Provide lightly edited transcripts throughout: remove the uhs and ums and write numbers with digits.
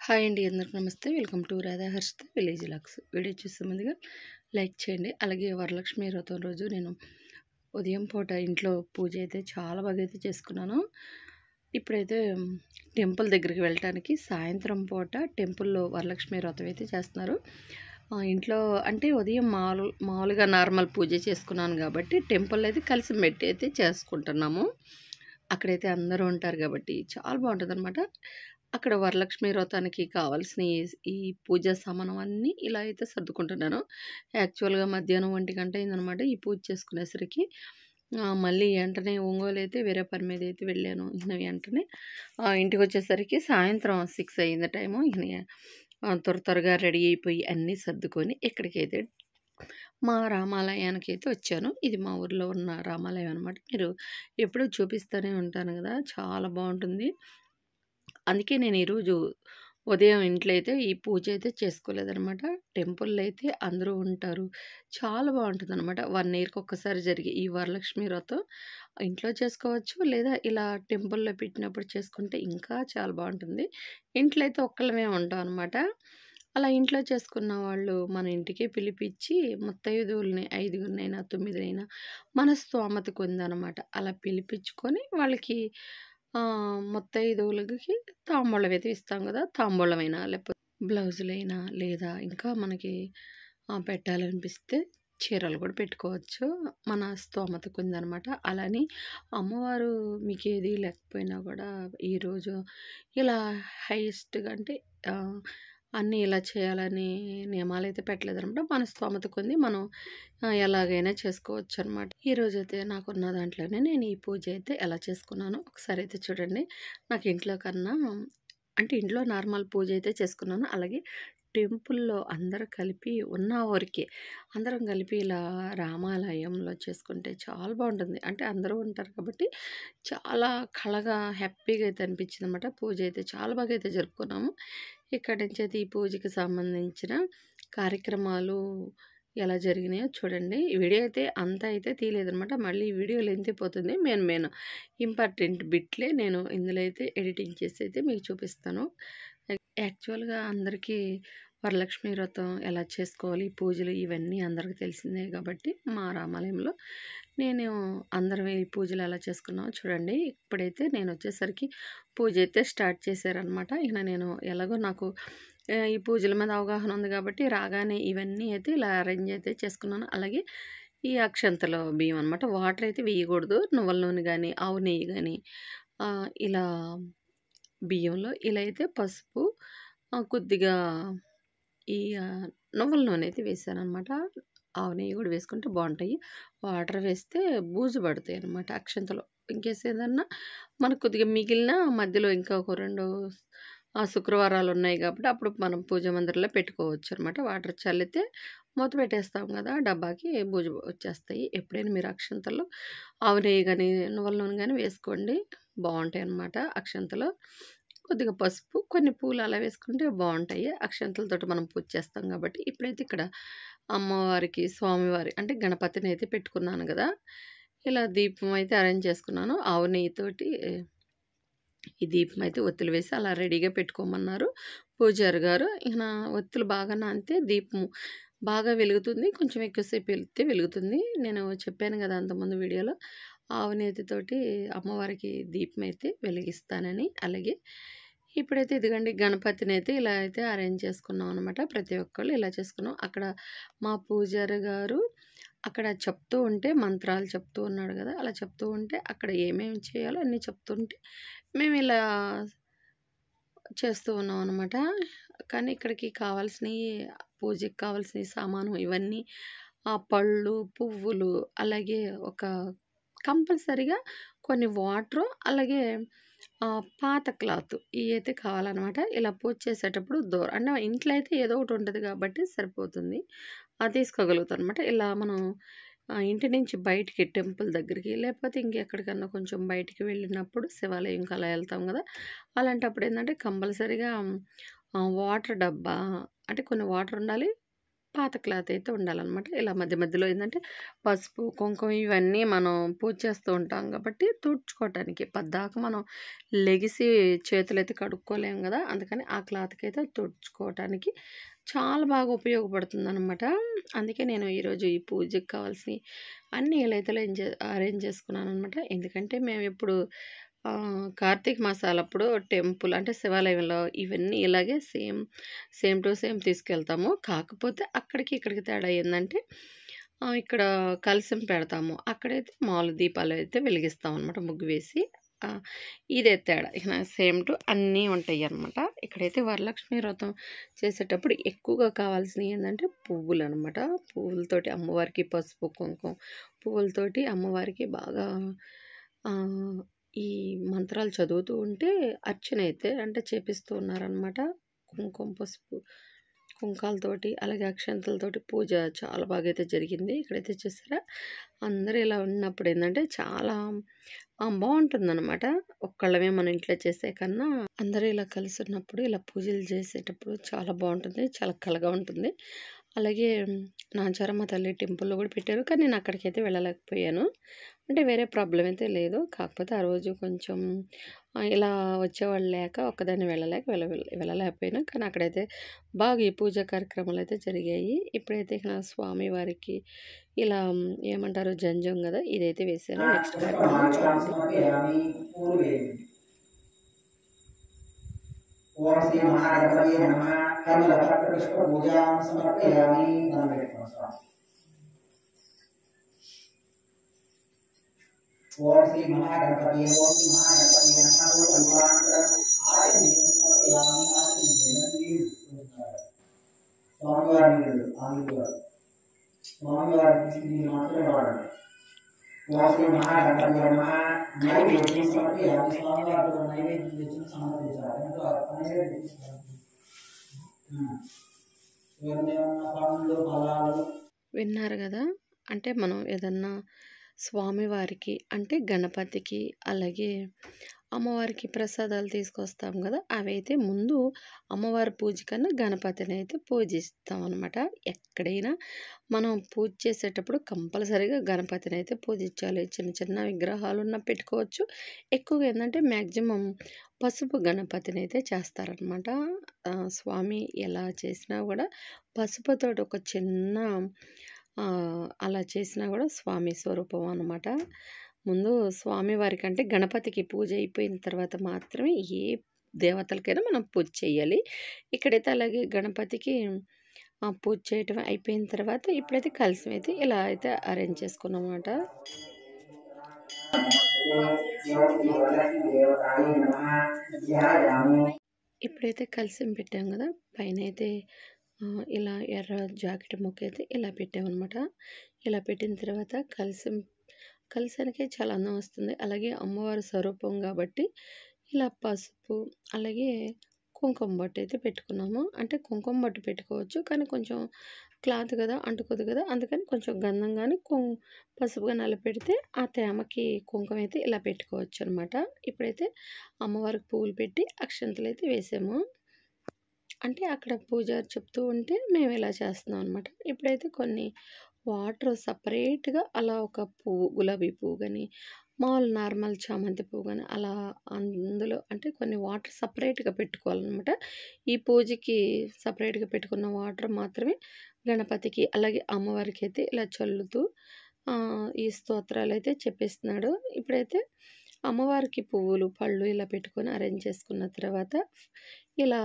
Hi అండి, అందరికి నమస్తే. Welcome to Radha Harshita village vlogs. Video చూసే ముందుగా లైక్ చేయండి. అలాగే వరలక్ష్మి వ్రతం రోజు నేను ఉదయం పూట ఇంట్లో పూజ అయితే చాలా బాగా అయితే చేసుకున్నాను. ఇప్పుడైతే టెంపుల్ దగ్గరికి వెళ్ళటానికి సాయంత్రం పూట టెంపుల్లో వరలక్ష్మి వ్రతం అయితే చేస్తున్నారు. ఇంట్లో అంటే ఉదయం మామూలుగా నార్మల్ పూజ చేసుకున్నాను కాబట్టి టెంపుల్ అయితే కలిసి మెట్టి అయితే చేసుకుంటున్నాము. అక్కడైతే అందరూ ఉంటారు కాబట్టి చాలా బాగుంటుందన్నమాట. అక్కడ వరలక్ష్మి వ్రతానికి కావాల్సిన ఈ పూజా సామానం అన్నీ ఇలా అయితే సర్దుకుంటున్నాను. యాక్చువల్‌గా మధ్యాహ్నం 1 గంట అయిందనమాట ఈ పూజ చేసుకునేసరికి. మళ్ళీ వెంటనే ఒంగోలు అయితే వేరే పని మీద అయితే వెళ్ళాను. ఇక వెంటనే ఇంటికొచ్చేసరికి సాయంత్రం 6 అయింది టైము. త్వరగా రెడీ అయిపోయి అన్నీ సర్దుకొని ఇక్కడికైతే మా రామాలయానికైతే వచ్చాను. ఇది మా ఊర్లో ఉన్న రామాలయం అనమాట. మీరు ఎప్పుడూ చూపిస్తూనే ఉంటాను కదా! చాలా బాగుంటుంది. అందుకే నేను ఈరోజు ఉదయం ఇంట్లో అయితే ఈ పూజ అయితే చేసుకోలేదనమాట. టెంపుల్‌లో అయితే అందరూ ఉంటారు. చాలా బాగుంటుందనమాట. 1 ఇయర్‌కి ఒక్కసారి జరిగే ఈ వరలక్ష్మి వ్రతం ఇంట్లో చేసుకోవచ్చు. లేదా ఇలా టెంపుల్‌లో పెట్టినప్పుడు చేసుకుంటే ఇంకా చాలా బాగుంటుంది. ఇంట్లో అయితే ఒక్కళ్ళమే ఉంటాం అనమాట. అలా ఇంట్లో చేసుకున్న వాళ్ళు మన ఇంటికి పిలిపించి ముత్తైదువుల్ని 5గురినైనా, 9నైనా మన స్తోమతకు ఉందనమాట. అలా పిలిపించుకొని వాళ్ళకి ముత్తైదువులకి తాంబూలం అయితే ఇస్తాం కదా! తాంబూలమైనా లేకపోతే బ్లౌజులైనా లేదా ఇంకా మనకి పెట్టాలనిపిస్తే చీరలు కూడా పెట్టుకోవచ్చు. మన స్తోమతకు ఉందనమాట. అలాని అమ్మవారు మీకేది లేకపోయినా కూడా ఈరోజు ఇలా హైయెస్ట్‌గా అంటే అన్నీ ఇలా చేయాలని నియమాలైతే పెట్టలేదనమాట. మన స్తోమత కొంది మనం ఎలాగైనా చేసుకోవచ్చనమాట. ఈరోజైతే నాకున్న దాంట్లోనే నేను ఈ పూజ అయితే ఎలా చేసుకున్నానో ఒకసారి అయితే చూడండి. నాకు ఇంట్లో కన్నా అంటే ఇంట్లో నార్మల్ పూజ అయితే చేసుకున్నాను. అలాగే టెంపుల్‌లో అందరూ కలిపి ఉన్న ఊరికే అందరం కలిపి ఇలా రామాలయంలో చేసుకుంటే చాలా బాగుంటుంది. అంటే అందరూ ఉంటారు కాబట్టి చాలా కళగా హ్యాపీగా అయితే అనిపించిందనమాట. పూజ అయితే చాలా బాగా అయితే జరుపుకున్నాము. ఇక్కడి నుంచి అయితే ఈ పూజకి సంబంధించిన కార్యక్రమాలు ఎలా జరిగినాయో చూడండి. ఈ వీడియో అయితే అంతా అయితే తీయలేదనమాట. మళ్ళీ ఈ వీడియో లెంత్ అయిపోతుంది. మెయిన్ ఇంపార్టెంట్ బిట్లే నేను ఇందులో అయితే ఎడిటింగ్ చేసి అయితే మీకు చూపిస్తాను. యాక్చువల్‌గా అందరికీ వరలక్ష్మి వ్రతం ఎలా చేసుకోవాలి, పూజలు ఇవన్నీ అందరికి తెలిసిందే కాబట్టి మా రామాలయంలో నేను అందరం ఈ పూజలు ఎలా చేసుకున్నామో చూడండి. ఇప్పుడైతే నేను వచ్చేసరికి పూజ అయితే స్టార్ట్ చేశారనమాట. ఇక నేను ఎలాగో నాకు ఈ పూజల మీద అవగాహన ఉంది కాబట్టి రాగానే ఇవన్నీ అయితే ఇలా అరేంజ్ అయితే చేసుకున్నాను. అలాగే ఈ అక్షంతలు బియ్యం అనమాట. వాటర్ అయితే వేయకూడదు. నువ్వుల నూనె కానీ, ఆవు నెయ్యి కానీ ఇలా బియ్యంలో ఇలా అయితే పసుపు కొద్దిగా ఈ నువ్వుల నూనె అయితే వేసాననమాట. ఆవు నెయ్యి కూడా వేసుకుంటే బాగుంటాయి. వాటర్ వేస్తే బూజు పడతాయి అనమాట అక్షంతలు. ఇన్‌కేస్ ఏదన్నా మనకు కొద్దిగా మిగిలిన మధ్యలో ఇంకా ఒక 2 శుక్రవారాలు ఉన్నాయి కాబట్టి అప్పుడు మనం పూజ మందిరంలో పెట్టుకోవచ్చు అనమాట. వాటర్ చల్లితే మూత పెట్టేస్తాం కదా! డబ్బాకి బూజు వచ్చేస్తాయి. ఎప్పుడైనా మీరు అక్షంతలు ఆవు నెయ్యి కానీ, నువ్వుల నూనె కానీ వేసుకోండి. బాగుంటాయన్నమాట అక్షంతలు. కొద్దిగా పసుపు, కొన్ని పూలు అలా వేసుకుంటే బాగుంటాయి. అక్షంతలతోటి మనం పూజ చేస్తాం కాబట్టి. ఇప్పుడైతే ఇక్కడ అమ్మవారికి, స్వామివారి అంటే గణపతిని అయితే పెట్టుకున్నాను కదా! ఇలా దీపం అయితే అరేంజ్ చేసుకున్నాను. ఆవు నెయ్యితోటి ఈ దీపం అయితే ఒత్తులు వేసి అలా రెడీగా పెట్టుకోమన్నారు పూజారి గారు. ఇక నా ఒత్తులు బాగా నానితే దీపం బాగా వెలుగుతుంది. కొంచెం ఎక్కువసేపు వెలిగితే వెలుగుతుంది. నేను చెప్పాను కదా అంతకుముందు వీడియోలో ఆవు నేతితోటి అమ్మవారికి దీపం అయితే వెలిగిస్తానని. అలాగే ఇప్పుడైతే ఇదిగండి గణపతిని అయితే ఇలా అయితే అరేంజ్ చేసుకున్నాం అనమాట. ప్రతి ఒక్కళ్ళు ఇలా చేసుకున్నాం. అక్కడ మా పూజారి గారు అక్కడ చెప్తూ ఉంటే మంత్రాలు చెప్తూ ఉన్నాడు కదా! అలా చెప్తూ ఉంటే అక్కడ ఏమేమి చేయాలో అన్నీ చెప్తుంటే మేము ఇలా చేస్తూ ఉన్నాం అనమాట. కానీ ఇక్కడికి కావాల్సినయి పూజకి కావాల్సిన సామాను ఇవన్నీ పళ్ళు, పువ్వులు అలాగే ఒక కంపల్సరీగా కొన్ని వాటరు అలాగే పాత క్లాత్ ఇయైతే కావాలనమాట. ఇలా పూజ చేసేటప్పుడు అంటే ఇంట్లో అయితే ఏదో ఒకటి ఉంటది కాబట్టి సరిపోతుంది. అది తీసుకోగలుగుతానమాట. ఇలా మనం ఇంటి నుంచి బయటికి టెంపుల్ దగ్గరికి లేకపోతే ఇంకెక్కడికన్నా కొంచెం బయటికి వెళ్ళినప్పుడు శివాలయంకి అలా వెళ్తాం కదా! అలాంటప్పుడు ఏందంటే కంపల్సరీగా వాటర్ డబ్బా అంటే కొన్ని వాటర్ ఉండాలి. పాత క్లాత్ అయితే ఉండాలన్నమాట. ఇలా మధ్య మధ్యలో ఏందంటే పసుపు, కుంకుమ ఇవన్నీ మనం పూజ చేస్తూ ఉంటాం కాబట్టి తుడుచుకోవటానికి పద్దాక మనం లెగిసి చేతులైతే కడుక్కోలేం గదా! అందుకని ఆ క్లాత్‌కైతే తుడుచుకోవటానికి చాలా బాగా ఉపయోగపడుతుందనమాట. అందుకే నేను ఈరోజు ఈ పూజకి కావాల్సినయి అన్నీ ఇలా అయితే అరేంజ్ చేసుకున్నాననమాట. ఎందుకంటే మేమెప్పుడు కార్తీక మాసాలప్పుడు టెంపుల్ అంటే శివాలయంలో ఇవన్నీ ఇలాగే సేమ్ టు సేమ్ తీసుకెళ్తాము. కాకపోతే అక్కడికి, ఇక్కడికి తేడా ఏందంటే ఇక్కడ కలశం పెడతాము. అక్కడైతే మామూలు దీపాలైతే వెలిగిస్తామనమాట ముగ్గు వేసి. ఇదే తేడా. ఇక సేమ్ టు అన్నీ ఉంటాయన్నమాట. ఇక్కడైతే వరలక్ష్మి వ్రతం చేసేటప్పుడు ఎక్కువగా కావాల్సినయి ఏందంటే పువ్వులనమాట. పువ్వులతోటి అమ్మవారికి పసుపు, కుంకుమ పువ్వులతోటి అమ్మవారికి బాగా ఆహ్, ఈ మంత్రాలు చదువుతూ ఉంటే అర్చన అయితే అంటే చేపిస్తూ ఉన్నారనమాట. కుంకుమ, పసుపు, కుంకాలతోటి అలాగే అక్షంతలతోటి పూజ చాలా బాగా అయితే జరిగింది. ఇక్కడైతే చూసారా అందరూ ఇలా ఉన్నప్పుడు ఏందంటే చాలా బావుంటుందనమాట. ఒక్కళ్ళమే మన ఇంట్లో చేసే కన్నా అందరూ ఇలా కలిసి ఉన్నప్పుడు ఇలా పూజలు చేసేటప్పుడు చాలా బావుంటుంది. చాలా కళగా ఉంటుంది. అలాగే నాంచారమ్మ తల్లి టెంపుల్‌లో కూడా పెట్టారు. కానీ నేను అక్కడికైతే వెళ్ళలేకపోయాను. అంటే వేరే ప్రాబ్లమ్ అయితే లేదు. కాకపోతే ఆ రోజు కొంచెం ఇలా వచ్చేవాళ్ళు లేక ఒక్కదాన్నే వెళ్ళలేకపోయాను. కానీ అక్కడైతే బాగా ఈ పూజా కార్యక్రమాలైతే జరిగాయి. ఇప్పుడైతే ఇక స్వామి వారికి ఇలా ఏమంటారు జంజం గదా! ఇదైతే వేశాను. నెక్స్ట్ కార్యక్రమం చూడండి. ఓం శ్రీ మహాగణపతయే నమః. కమలపత్ర పుష్ప పూజాం సమర్పయామి. ఓం శ్రీ మహాగణపతయే నమః. ఆరతి సమర్పయామి. స్వామివారి నీళ్ళు మాత్రమే వాడండి. ఓం శ్రీ మహాగణపతయే నమః. నైవేద్యం సమర్పయామి. స్వామివారికి నైవేద్యం తెచ్చి సమర్పించాలి. విన్నారు కదా! అంటే మనం ఏదన్నా స్వామివారికి అంటే గణపతికి అలాగే అమ్మవారికి ప్రసాదాలు తీసుకొస్తాం కదా! అవైతే ముందు అమ్మవారి పూజ కన్నా గణపతిని అయితే పూజిస్తాం అనమాట. ఎక్కడైనా మనం పూజ చేసేటప్పుడు కంపల్సరీగా గణపతిని అయితే పూజించాలి. చిన్న చిన్న విగ్రహాలున్నా పెట్టుకోవచ్చు. ఎక్కువగా ఏందంటే మ్యాక్సిమం పసుపు గణపతిని అయితే చేస్తారనమాట. స్వామి ఎలా చేసినా కూడా పసుపుతోటి ఒక చిన్న అలా చేసినా కూడా స్వామి స్వరూపం అనమాట. ముందు స్వామివారికి అంటే గణపతికి పూజ అయిపోయిన తర్వాత మాత్రమే ఏ దేవతలకైనా మనం పూజ చేయాలి. ఇక్కడైతే అలాగే గణపతికి పూజ చేయటం అయిపోయిన తర్వాత ఇప్పుడైతే కలశం అయితే ఇలా అయితే అరేంజ్ చేసుకున్నామన్నమాట. ఇప్పుడైతే కలశం పెట్టాం కదా! పైన అయితే ఇలా ఎర్ర జాకెట్ ముక్క అయితే ఇలా పెట్టామన్నమాట. ఇలా పెట్టిన తర్వాత కలశానికే చాలా అందం వస్తుంది. అలాగే అమ్మవారి స్వరూపం కాబట్టి ఇలా పసుపు అలాగే కుంకుమ బొట్టు అయితే పెట్టుకున్నాము. అంటే కుంకుమ బొట్టు పెట్టుకోవచ్చు. కానీ కొంచెం క్లాత్ కదా అంటుకోదు కదా! అందుకని కొంచెం గంధం గాని పసుపు గాని అలా పెడితే ఆ తేమకి కుంకుమ అయితే ఇలా పెట్టుకోవచ్చు అనమాట. ఇప్పుడైతే అమ్మవారికి పువ్వులు పెట్టి అక్షంతలు అయితే వేసాము. అంటే అక్కడ పూజారి చెప్తూ ఉంటే మేము ఇలా చేస్తున్నాం అనమాట. ఇప్పుడైతే కొన్ని వాటర్ సెపరేట్‌గా అలా ఒక పువ్వు గులాబీ పువ్వు గాని, మామూలు నార్మల్ చామంతి పువ్వు గాని అలా అందులో అంటే కొన్ని వాటర్ సెపరేట్‌గా పెట్టుకోవాలనమాట. ఈ పూజకి సెపరేట్‌గా పెట్టుకున్న వాటర్ మాత్రమే గణపతికి అలాగే అమ్మవారికైతే ఇలా చల్లుతూ ఈ స్తోత్రాలైతే చెప్పిస్తున్నాడు. ఇప్పుడైతే అమ్మవారికి పువ్వులు, పళ్ళు ఇలా పెట్టుకొని అరేంజ్ చేసుకున్న తర్వాత ఇలా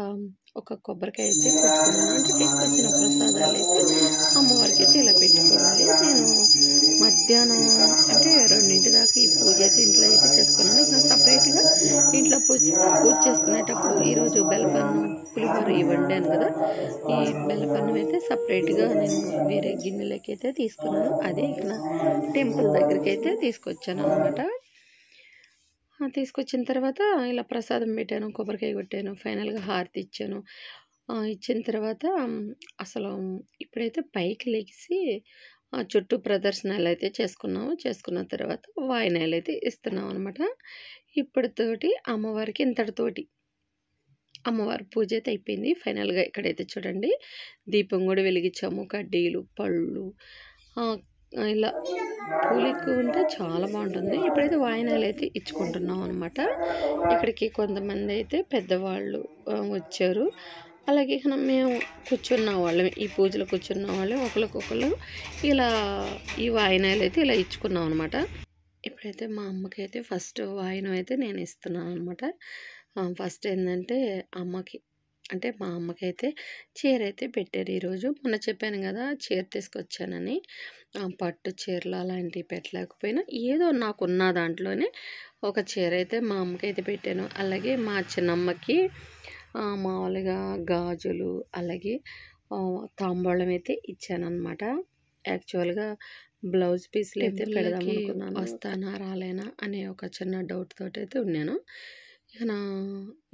ఒక కొబ్బరికాయ అయితే కొట్టుకున్నాను. అంటే తీసుకొచ్చిన ప్రసాదాలైతే అమ్మవారికైతే ఇలా పెట్టుకోవాలి. నేను మధ్యాహ్నం అంటే 2 దాకా ఈ పూజ అయితే ఇంట్లో అయితే చేసుకున్నాను. ఇక సపరేట్‌గా ఇంట్లో పూజ చేసుకునేటప్పుడు ఈరోజు బెల్లపన్నం, పులిహోర ఇవి వండాను కదా! ఈ బెల్లపన్నం అయితే సపరేట్‌గా నేను వేరే గిన్నెలోకి అయితే తీసుకున్నాను. అదే ఇక టెంపుల్ దగ్గరికైతే తీసుకొచ్చాననమాట. తీసుకొచ్చిన తర్వాత ఇలా ప్రసాదం పెట్టాను, కొబ్బరికాయ కొట్టాను, ఫైనల్‌గా హారతి ఇచ్చాను. ఇచ్చిన తర్వాత అసలు ఇప్పుడైతే పైకి లెగిసి చుట్టూ ప్రదర్శనలైతే చేసుకున్నాము. చేసుకున్న తర్వాత వాయినాలైతే ఇస్తున్నామనమాట. ఇప్పటితోటి అమ్మవారికి ఇంతటితోటి అమ్మవారి పూజ అయితే అయిపోయింది. ఫైనల్‌గా ఇక్కడైతే చూడండి దీపం కూడా వెలిగించాము. కడ్డీలు, పళ్ళు ఇలా పూలు ఎక్కువ ఉంటే చాలా బాగుంటుంది. ఇప్పుడైతే వాయినాలు అయితే ఇచ్చుకుంటున్నాం అనమాట. ఇక్కడికి కొంతమంది అయితే పెద్దవాళ్ళు వచ్చారు. అలాగే మేము కూర్చున్న వాళ్ళం, ఈ పూజలో కూర్చున్న వాళ్ళం ఒకరికొకరు ఇలా ఈ వాయినాలు అయితే ఇలా ఇచ్చుకున్నాం అనమాట. ఇప్పుడైతే మా అమ్మకైతే ఫస్ట్ వాయినం అయితే నేను ఇస్తున్నాను అనమాట. ఫస్ట్ ఏంటంటే అమ్మకి అంటే మా అమ్మకైతే చీర అయితే పెట్టారు ఈరోజు. మొన్న చెప్పాను కదా చీర తీసుకొచ్చానని. పట్టు చీరలు అలాంటివి పెట్టలేకపోయినా ఏదో నాకున్న దాంట్లోనే ఒక చీర అయితే మా అమ్మకైతే పెట్టాను. అలాగే మా చిన్నమ్మకి మామూలుగా గాజులు అలాగే తాంబూలం అయితే ఇచ్చానన్నమాట. యాక్చువల్గా బ్లౌజ్ పీస్లు అయితే పెడదాం అనుకున్నాను. వస్తానా రాలేనా అనే ఒక చిన్న డౌట్ తోటి అయితే ఉన్నాను. ఇక నా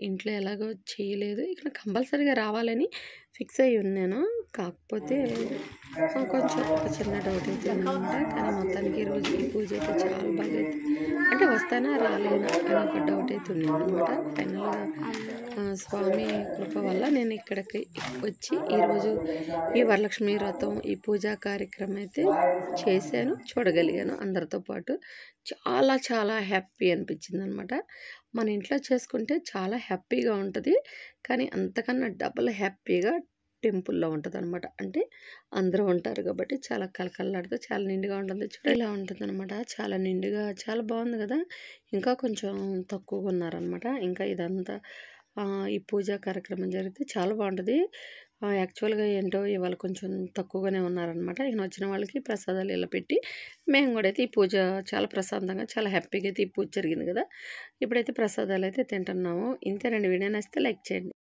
ఇంట్లో ఎలాగో చేయలేదు, ఇక కంపల్సరీగా రావాలని ఫిక్స్ అయ్యి ఉన్నాను. కాకపోతే కొంచెం ఒక చిన్న డౌట్ అయితే ఉందన్నమాట. కానీ మొత్తానికి ఈరోజు ఈ పూజ అయితే చాలా బాగా అంటే వస్తానా రాలేనా అని ఒక డౌట్ అయితే ఉన్నదన్నమాట. ఫైనల్గా స్వామి కృప వల్ల నేను ఇక్కడికి వచ్చి ఈరోజు ఈ వరలక్ష్మి వ్రతం ఈ పూజా కార్యక్రమం అయితే చేశాను, చూడగలిగాను అందరితో పాటు. చాలా చాలా హ్యాపీ అనిపించింది అనమాట. మన ఇంట్లో చేసుకుంటే చాలా హ్యాపీగా ఉంటుంది, కానీ అంతకన్నా డబుల్ హ్యాపీగా టెంపుల్లో ఉంటుంది అనమాట. అంటే అందరూ ఉంటారు కాబట్టి చాలా కలకల్లాడుతూ చాలా నిండుగా ఉంటుంది. చూడ ఇలా ఉంటుంది అనమాట. చాలా నిండుగా చాలా బాగుంది కదా. ఇంకా కొంచెం తక్కువగా ఉన్నారనమాట. ఇంకా ఇదంతా ఈ పూజా కార్యక్రమం జరిగితే చాలా బాగుంటుంది. యాక్చువల్గా ఏంటో ఇవాళ కొంచెం తక్కువగానే ఉన్నారనమాట. ఇక వచ్చిన వాళ్ళకి ప్రసాదాలు ఇలా పెట్టి మేము కూడా అయితే ఈ పూజ చాలా ప్రశాంతంగా చాలా హ్యాపీగా అయితే ఈ పూజ జరిగింది కదా. ఇప్పుడైతే ప్రసాదాలు అయితే తింటున్నాము. ఇంతేనండి. వీడియో నచ్చితే లైక్ చేయండి.